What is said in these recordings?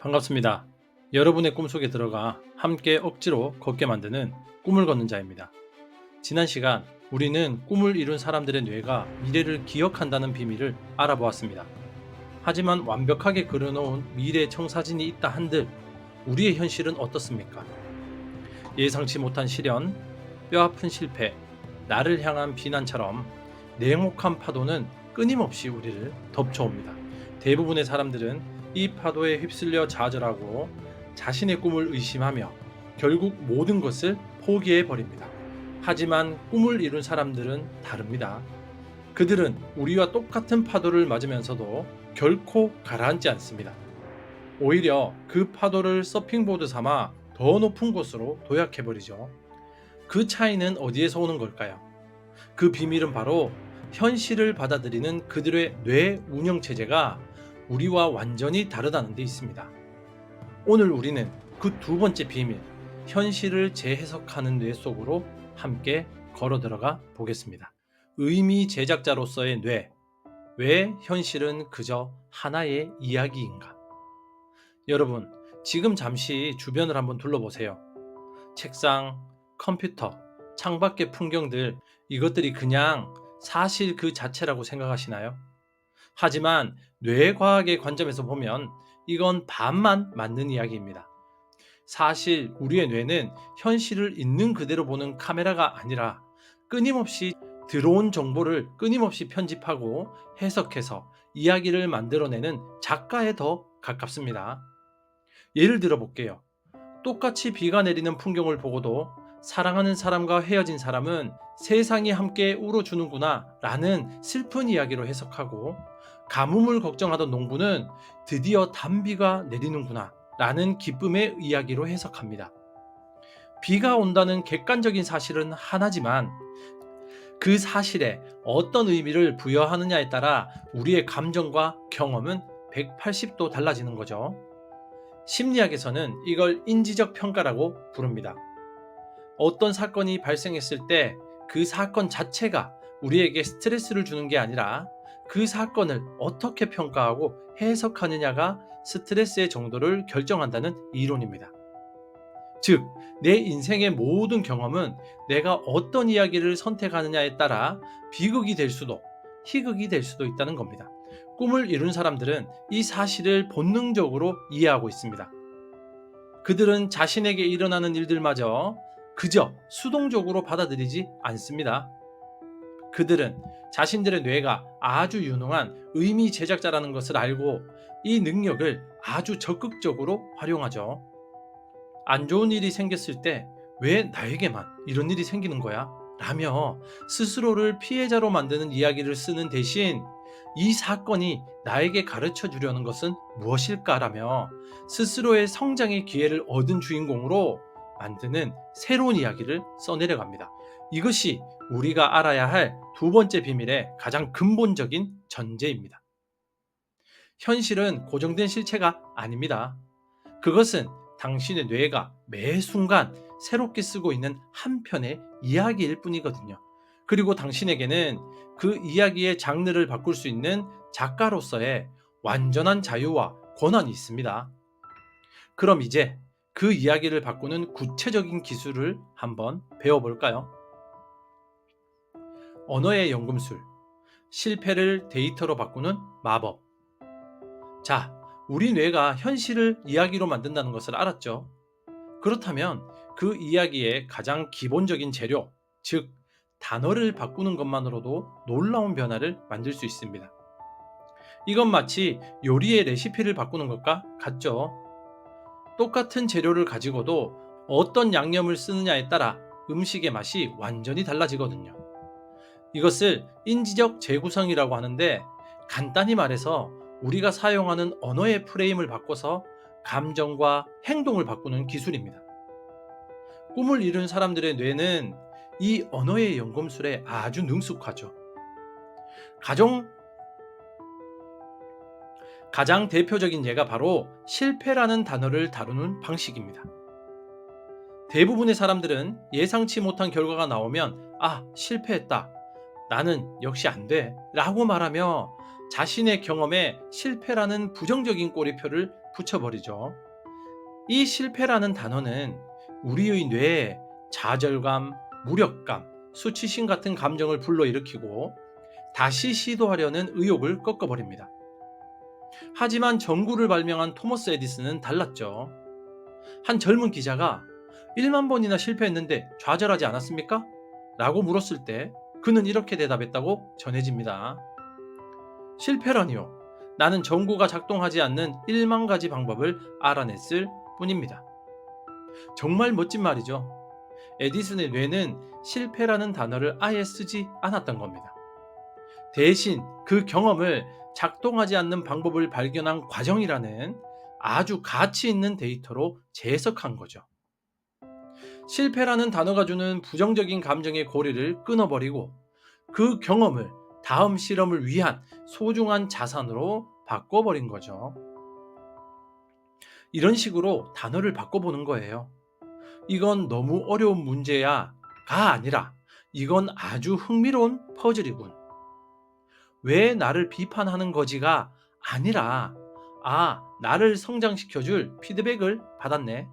반갑습니다. 여러분의 꿈속에 들어가 함께 억지로 걷게 만드는 꿈을 걷는 자입니다. 지난 시간 우리는 꿈을 이룬 사람들의 뇌가 미래를 기억한다는 비밀을 알아보았습니다. 하지만 완벽하게 그려놓은 미래 청사진이 있다 한들 우리의 현실은 어떻습니까? 예상치 못한 시련, 뼈아픈 실패, 나를 향한 비난처럼 냉혹한 파도는 끊임없이 우리를 덮쳐옵니다. 대부분의 사람들은 이 파도에 휩쓸려 좌절하고 자신의 꿈을 의심하며 결국 모든 것을 포기해 버립니다. 하지만 꿈을 이룬 사람들은 다릅니다. 그들은 우리와 똑같은 파도를 맞으면서도 결코 가라앉지 않습니다. 오히려 그 파도를 서핑보드 삼아 더 높은 곳으로 도약해버리죠. 그 차이는 어디에서 오는 걸까요? 그 비밀은 바로 현실을 받아들이는 그들의 뇌 운영 체제가 우리와 완전히 다르다는 데 있습니다. 오늘 우리는 그 두 번째 비밀, 현실을 재해석하는 뇌 속으로 함께 걸어 들어가 보겠습니다. 의미 제작자로서의 뇌, 왜 현실은 그저 하나의 이야기인가? 여러분, 지금 잠시 주변을 한번 둘러보세요. 책상, 컴퓨터, 창밖의 풍경들, 이것들이 그냥 사실 그 자체라고 생각하시나요? 하지만 뇌과학의 관점에서 보면 이건 반만 맞는 이야기입니다. 사실 우리의 뇌는 현실을 있는 그대로 보는 카메라가 아니라 끊임없이 들어온 정보를 끊임없이 편집하고 해석해서 이야기를 만들어내는 작가에 더 가깝습니다. 예를 들어 볼게요. 똑같이 비가 내리는 풍경을 보고도 사랑하는 사람과 헤어진 사람은 세상이 함께 울어주는구나 라는 슬픈 이야기로 해석하고, 가뭄을 걱정하던 농부는 드디어 단비가 내리는구나 라는 기쁨의 이야기로 해석합니다. 비가 온다는 객관적인 사실은 하나지만 그 사실에 어떤 의미를 부여하느냐에 따라 우리의 감정과 경험은 180도 달라지는 거죠. 심리학에서는 이걸 인지적 평가라고 부릅니다. 어떤 사건이 발생했을 때 그 사건 자체가 우리에게 스트레스를 주는 게 아니라 그 사건을 어떻게 평가하고 해석하느냐가 스트레스의 정도를 결정한다는 이론입니다. 즉, 내 인생의 모든 경험은 내가 어떤 이야기를 선택하느냐에 따라 비극이 될 수도 희극이 될 수도 있다는 겁니다. 꿈을 이룬 사람들은 이 사실을 본능적으로 이해하고 있습니다. 그들은 자신에게 일어나는 일들마저 그저 수동적으로 받아들이지 않습니다. 그들은 자신들의 뇌가 아주 유능한 의미 제작자라는 것을 알고 이 능력을 아주 적극적으로 활용하죠. 안 좋은 일이 생겼을 때 왜 나에게만 이런 일이 생기는 거야? 라며 스스로를 피해자로 만드는 이야기를 쓰는 대신 이 사건이 나에게 가르쳐 주려는 것은 무엇일까라며 스스로의 성장의 기회를 얻은 주인공으로 만드는 새로운 이야기를 써내려갑니다. 이것이 우리가 알아야 할 두 번째 비밀의 가장 근본적인 전제입니다. 현실은 고정된 실체가 아닙니다. 그것은 당신의 뇌가 매 순간 새롭게 쓰고 있는 한 편의 이야기일 뿐이거든요. 그리고 당신에게는 그 이야기의 장르를 바꿀 수 있는 작가로서의 완전한 자유와 권한이 있습니다. 그럼 이제 그 이야기를 바꾸는 구체적인 기술을 한번 배워볼까요? 언어의 연금술, 실패를 데이터로 바꾸는 마법. 자, 우리 뇌가 현실을 이야기로 만든다는 것을 알았죠? 그렇다면 그 이야기의 가장 기본적인 재료, 즉 단어를 바꾸는 것만으로도 놀라운 변화를 만들 수 있습니다. 이건 마치 요리의 레시피를 바꾸는 것과 같죠. 똑같은 재료를 가지고도 어떤 양념을 쓰느냐에 따라 음식의 맛이 완전히 달라지거든요. 이것을 인지적 재구성이라고 하는데, 간단히 말해서 우리가 사용하는 언어의 프레임을 바꿔서 감정과 행동을 바꾸는 기술입니다. 꿈을 이룬 사람들의 뇌는 이 언어의 연금술에 아주 능숙하죠. 가장 대표적인 예가 바로 실패라는 단어를 다루는 방식입니다. 대부분의 사람들은 예상치 못한 결과가 나오면 실패했다. 나는 역시 안 돼. 라고 말하며 자신의 경험에 실패라는 부정적인 꼬리표를 붙여버리죠. 이 실패라는 단어는 우리의 뇌에 좌절감, 무력감, 수치심 같은 감정을 불러일으키고 다시 시도하려는 의욕을 꺾어버립니다. 하지만 전구를 발명한 토머스 에디슨은 달랐죠. 한 젊은 기자가 1만 번이나 실패했는데 좌절하지 않았습니까? 라고 물었을 때 그는 이렇게 대답했다고 전해집니다. 실패라니요. 나는 전구가 작동하지 않는 1만 가지 방법을 알아냈을 뿐입니다. 정말 멋진 말이죠. 에디슨의 뇌는 실패라는 단어를 아예 쓰지 않았던 겁니다. 대신 그 경험을 작동하지 않는 방법을 발견한 과정이라는 아주 가치 있는 데이터로 재해석한 거죠. 실패라는 단어가 주는 부정적인 감정의 고리를 끊어버리고 그 경험을 다음 실험을 위한 소중한 자산으로 바꿔버린 거죠. 이런 식으로 단어를 바꿔보는 거예요. 이건 너무 어려운 문제야가 아니라 이건 아주 흥미로운 퍼즐이군. 왜 나를 비판하는 거지가 아니라 나를 성장시켜줄 피드백을 받았네.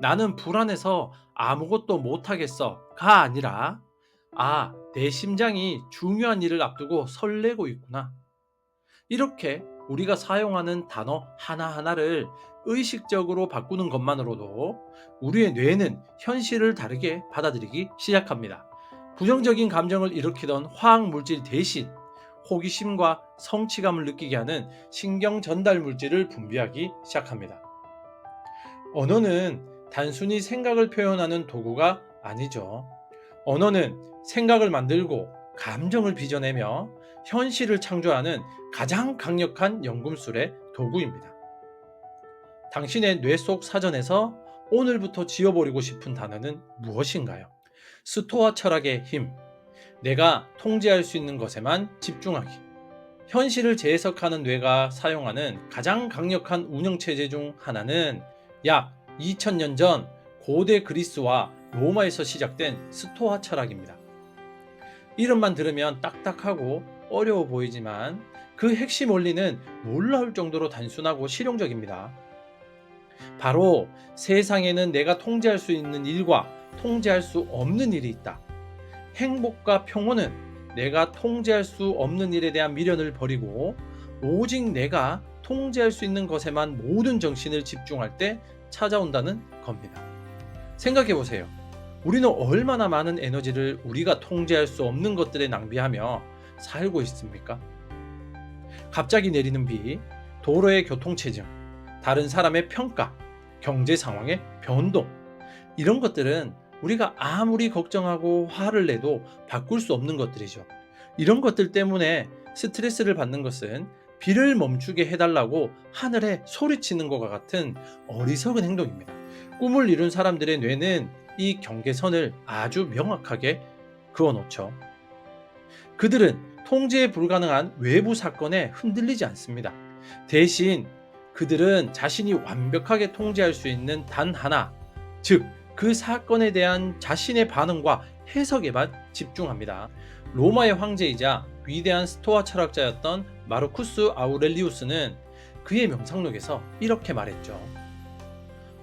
나는 불안해서 아무것도 못하겠어가 아니라 내 심장이 중요한 일을 앞두고 설레고 있구나. 이렇게 우리가 사용하는 단어 하나하나를 의식적으로 바꾸는 것만으로도 우리의 뇌는 현실을 다르게 받아들이기 시작합니다. 부정적인 감정을 일으키던 화학 물질 대신 호기심과 성취감을 느끼게 하는 신경 전달 물질을 분비하기 시작합니다. 언어는 단순히 생각을 표현하는 도구가 아니죠. 언어는 생각을 만들고 감정을 빚어내며 현실을 창조하는 가장 강력한 연금술의 도구입니다. 당신의 뇌 속 사전에서 오늘부터 지워버리고 싶은 단어는 무엇인가요? 스토아 철학의 힘, 내가 통제할 수 있는 것에만 집중하기. 현실을 재해석하는 뇌가 사용하는 가장 강력한 운영체제 중 하나는 약 2000년 전 고대 그리스와 로마에서 시작된 스토아 철학입니다. 이름만 들으면 딱딱하고 어려워 보이지만 그 핵심 원리는 놀라울 정도로 단순하고 실용적입니다. 바로 세상에는 내가 통제할 수 있는 일과 통제할 수 없는 일이 있다. 행복과 평온은 내가 통제할 수 없는 일에 대한 미련을 버리고 오직 내가 통제할 수 있는 것에만 모든 정신을 집중할 때 찾아온다는 겁니다. 생각해 보세요. 우리는 얼마나 많은 에너지를 우리가 통제할 수 없는 것들에 낭비하며 살고 있습니까? 갑자기 내리는 비, 도로의 교통체증, 다른 사람의 평가, 경제 상황의 변동, 이런 것들은 우리가 아무리 걱정하고 화를 내도 바꿀 수 없는 것들이죠. 이런 것들 때문에 스트레스를 받는 것은 비를 멈추게 해달라고 하늘에 소리치는 것과 같은 어리석은 행동입니다. 꿈을 이룬 사람들의 뇌는 이 경계선을 아주 명확하게 그어놓죠. 그들은 통제 불가능한 외부 사건에 흔들리지 않습니다. 대신 그들은 자신이 완벽하게 통제할 수 있는 단 하나, 즉 그 사건에 대한 자신의 반응과 해석에만 집중합니다. 로마의 황제이자 위대한 스토아 철학자였던 마르쿠스 아우렐리우스는 그의 명상록에서 이렇게 말했죠.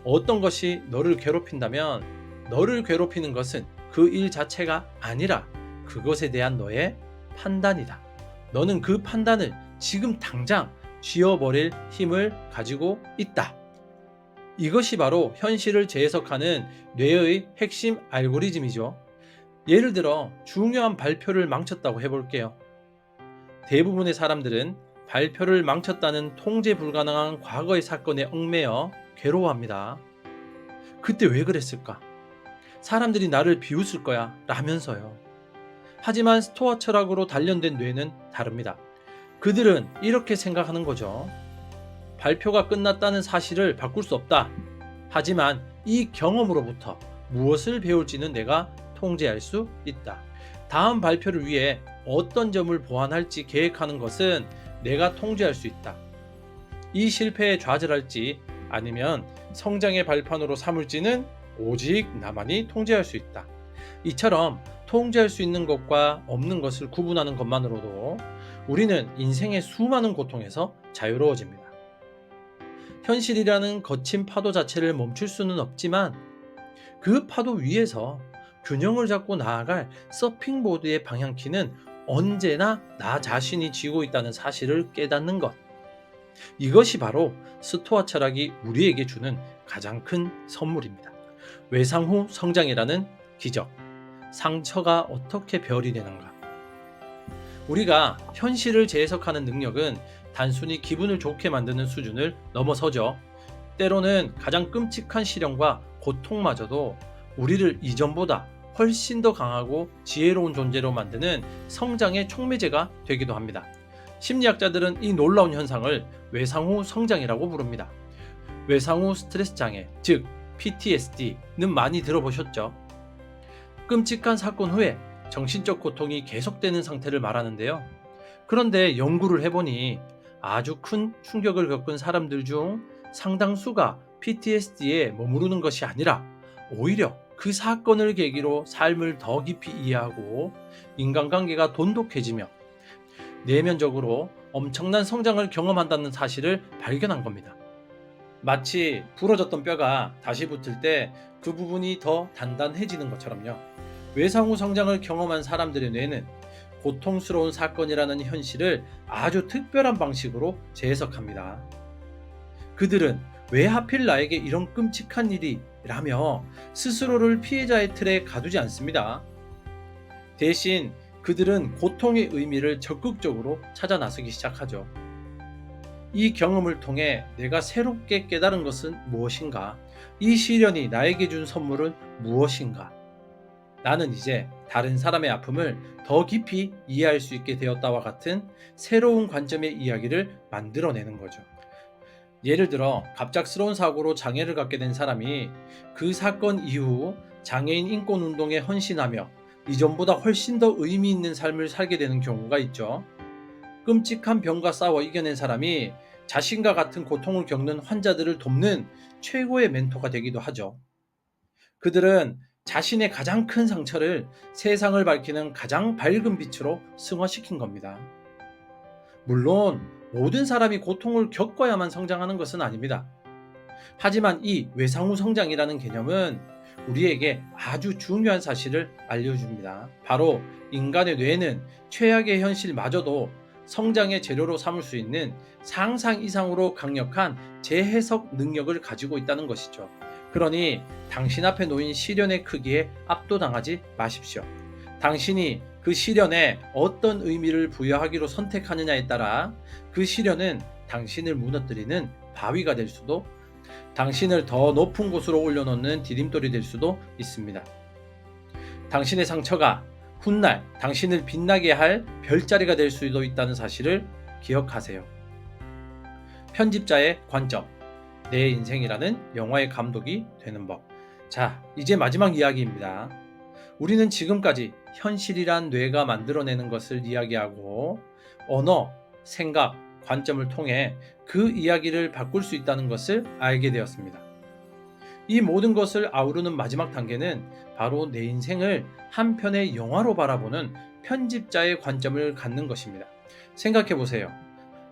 어떤 것이 너를 괴롭힌다면 너를 괴롭히는 것은 그 일 자체가 아니라 그것에 대한 너의 판단이다. 너는 그 판단을 지금 당장 지워버릴 힘을 가지고 있다. 이것이 바로 현실을 재해석하는 뇌의 핵심 알고리즘이죠. 예를 들어 중요한 발표를 망쳤다고 해볼게요. 대부분의 사람들은 발표를 망쳤다는 통제 불가능한 과거의 사건에 얽매여 괴로워합니다. 그때 왜 그랬을까? 사람들이 나를 비웃을 거야 라면서요. 하지만 스토아 철학으로 단련된 뇌는 다릅니다. 그들은 이렇게 생각하는 거죠. 발표가 끝났다는 사실을 바꿀 수 없다. 하지만 이 경험으로부터 무엇을 배울지는 내가 통제할 수 있다. 다음 발표를 위해 어떤 점을 보완할지 계획하는 것은 내가 통제할 수 있다. 이 실패에 좌절할지 아니면 성장의 발판으로 삼을지는 오직 나만이 통제할 수 있다. 이처럼 통제할 수 있는 것과 없는 것을 구분하는 것만으로도 우리는 인생의 수많은 고통에서 자유로워집니다. 현실이라는 거친 파도 자체를 멈출 수는 없지만 그 파도 위에서 균형을 잡고 나아갈 서핑보드의 방향키는 언제나 나 자신이 쥐고 있다는 사실을 깨닫는 것. 이것이 바로 스토아 철학이 우리에게 주는 가장 큰 선물입니다. 외상 후 성장이라는 기적. 상처가 어떻게 별이 되는가? 우리가 현실을 재해석하는 능력은 단순히 기분을 좋게 만드는 수준을 넘어서죠. 때로는 가장 끔찍한 시련과 고통마저도 우리를 이전보다 훨씬 더 강하고 지혜로운 존재로 만드는 성장의 촉매제가 되기도 합니다. 심리학자들은 이 놀라운 현상을 외상 후 성장이라고 부릅니다. 외상 후 스트레스 장애, 즉 PTSD는 많이 들어보셨죠? 끔찍한 사건 후에 정신적 고통이 계속되는 상태를 말하는데요. 그런데 연구를 해보니 아주 큰 충격을 겪은 사람들 중 상당수가 PTSD에 머무르는 것이 아니라 오히려 그 사건을 계기로 삶을 더 깊이 이해하고 인간관계가 돈독해지며 내면적으로 엄청난 성장을 경험한다는 사실을 발견한 겁니다. 마치 부러졌던 뼈가 다시 붙을 때 그 부분이 더 단단해지는 것처럼요. 외상 후 성장을 경험한 사람들의 뇌는 고통스러운 사건이라는 현실을 아주 특별한 방식으로 재해석합니다. 그들은 왜 하필 나에게 이런 끔찍한 일이 라며 스스로를 피해자의 틀에 가두지 않습니다. 대신 그들은 고통의 의미를 적극적으로 찾아 나서기 시작하죠. 이 경험을 통해 내가 새롭게 깨달은 것은 무엇인가? 이 시련이 나에게 준 선물은 무엇인가? 나는 이제 다른 사람의 아픔을 더 깊이 이해할 수 있게 되었다와 같은 새로운 관점의 이야기를 만들어내는 거죠. 예를 들어 갑작스러운 사고로 장애를 갖게 된 사람이 그 사건 이후 장애인 인권 운동에 헌신하며 이전보다 훨씬 더 의미 있는 삶을 살게 되는 경우가 있죠. 끔찍한 병과 싸워 이겨낸 사람이 자신과 같은 고통을 겪는 환자들을 돕는 최고의 멘토가 되기도 하죠. 그들은 자신의 가장 큰 상처를 세상을 밝히는 가장 밝은 빛으로 승화시킨 겁니다. 물론 모든 사람이 고통을 겪어야만 성장하는 것은 아닙니다. 하지만 이 외상 후 성장이라는 개념은 우리에게 아주 중요한 사실을 알려줍니다. 바로 인간의 뇌는 최악의 현실마저도 성장의 재료로 삼을 수 있는 상상 이상으로 강력한 재해석 능력을 가지고 있다는 것이죠. 그러니 당신 앞에 놓인 시련의 크기에 압도당하지 마십시오. 당신이 그 시련에 어떤 의미를 부여하기로 선택하느냐에 따라 그 시련은 당신을 무너뜨리는 바위가 될 수도, 당신을 더 높은 곳으로 올려놓는 디딤돌이 될 수도 있습니다. 당신의 상처가 훗날 당신을 빛나게 할 별자리가 될 수도 있다는 사실을 기억하세요. 편집자의 관점, 내 인생이라는 영화의 감독이 되는 법. 자, 이제 마지막 이야기입니다. 우리는 지금까지 현실이란 뇌가 만들어내는 것을 이야기하고 언어, 생각, 관점을 통해 그 이야기를 바꿀 수 있다는 것을 알게 되었습니다. 이 모든 것을 아우르는 마지막 단계는 바로 내 인생을 한 편의 영화로 바라보는 편집자의 관점을 갖는 것입니다. 생각해 보세요.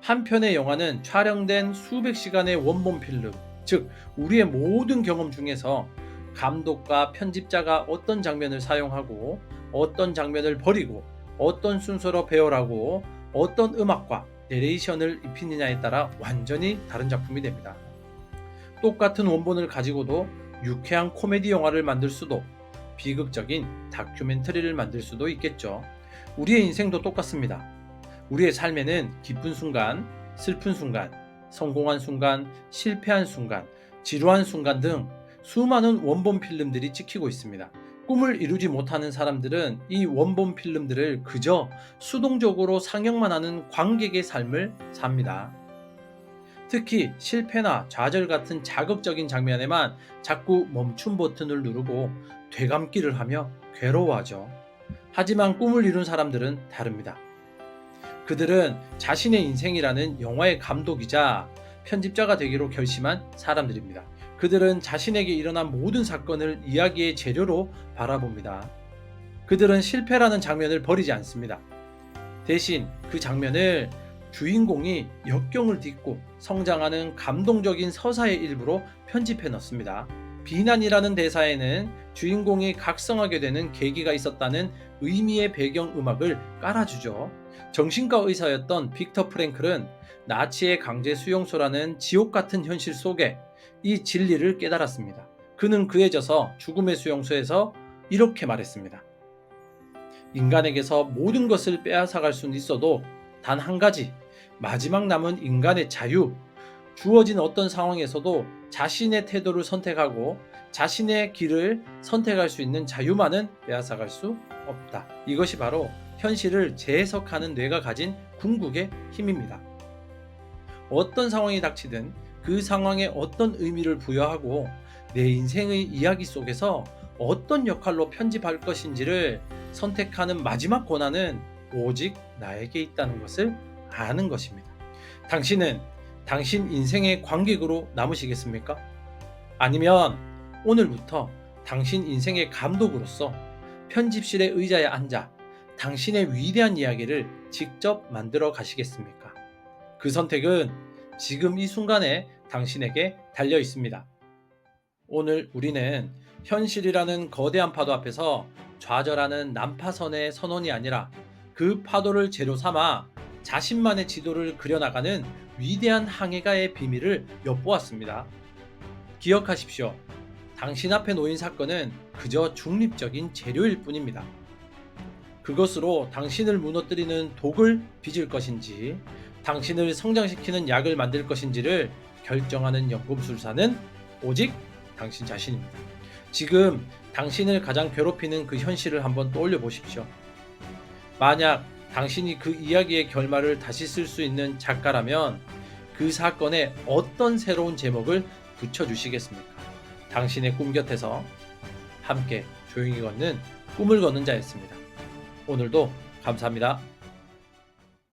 한 편의 영화는 촬영된 수백 시간의 원본 필름, 즉 우리의 모든 경험 중에서 감독과 편집자가 어떤 장면을 사용하고 어떤 장면을 버리고 어떤 순서로 배열하고 어떤 음악과 내레이션을 입히느냐에 따라 완전히 다른 작품이 됩니다. 똑같은 원본을 가지고도 유쾌한 코미디 영화를 만들 수도 비극적인 다큐멘터리를 만들 수도 있겠죠. 우리의 인생도 똑같습니다. 우리의 삶에는 기쁜 순간, 슬픈 순간, 성공한 순간, 실패한 순간, 지루한 순간 등 수많은 원본 필름들이 찍히고 있습니다. 꿈을 이루지 못하는 사람들은 이 원본 필름들을 그저 수동적으로 상영만 하는 관객의 삶을 삽니다. 특히 실패나 좌절 같은 자극적인 장면에만 자꾸 멈춤 버튼을 누르고 되감기를 하며 괴로워하죠. 하지만 꿈을 이룬 사람들은 다릅니다. 그들은 자신의 인생이라는 영화의 감독이자 편집자가 되기로 결심한 사람들입니다. 그들은 자신에게 일어난 모든 사건을 이야기의 재료로 바라봅니다. 그들은 실패라는 장면을 버리지 않습니다. 대신 그 장면을 주인공이 역경을 딛고 성장하는 감동적인 서사의 일부로 편집해 넣습니다. 비난이라는 대사에는 주인공이 각성하게 되는 계기가 있었다는 의미의 배경 음악을 깔아주죠. 정신과 의사였던 빅터 프랭클은 나치의 강제 수용소라는 지옥 같은 현실 속에 이 진리를 깨달았습니다. 그는 그해져서 죽음의 수용소에서 이렇게 말했습니다. 인간에게서 모든 것을 빼앗아갈 수는 있어도 단 한 가지, 마지막 남은 인간의 자유. 주어진 어떤 상황에서도 자신의 태도를 선택하고 자신의 길을 선택할 수 있는 자유만은 빼앗아갈 수 없다. 이것이 바로 현실을 재해석하는 뇌가 가진 궁극의 힘입니다. 어떤 상황이 닥치든 그 상황에 어떤 의미를 부여하고 내 인생의 이야기 속에서 어떤 역할로 편집할 것인지를 선택하는 마지막 권한은 오직 나에게 있다는 것을 아는 것입니다. 당신은 당신 인생의 관객으로 남으시겠습니까? 아니면 오늘부터 당신 인생의 감독으로서 편집실의 의자에 앉아 당신의 위대한 이야기를 직접 만들어 가시겠습니까? 그 선택은 지금 이 순간에 당신에게 달려 있습니다. 오늘 우리는 현실이라는 거대한 파도 앞에서 좌절하는 난파선의 선원이 아니라 그 파도를 재료 삼아 자신만의 지도를 그려나가는 위대한 항해가의 비밀을 엿보았습니다. 기억하십시오. 당신 앞에 놓인 사건은 그저 중립적인 재료일 뿐입니다. 그것으로 당신을 무너뜨리는 독을 빚을 것인지 당신을 성장시키는 약을 만들 것인지를 결정하는 연금술사는 오직 당신 자신입니다. 지금 당신을 가장 괴롭히는 그 현실을 한번 떠올려 보십시오. 만약 당신이 그 이야기의 결말을 다시 쓸 수 있는 작가라면 그 사건에 어떤 새로운 제목을 붙여주시겠습니까? 당신의 꿈 곁에서 함께 조용히 걷는 꿈을 걷는 자였습니다. 오늘도 감사합니다.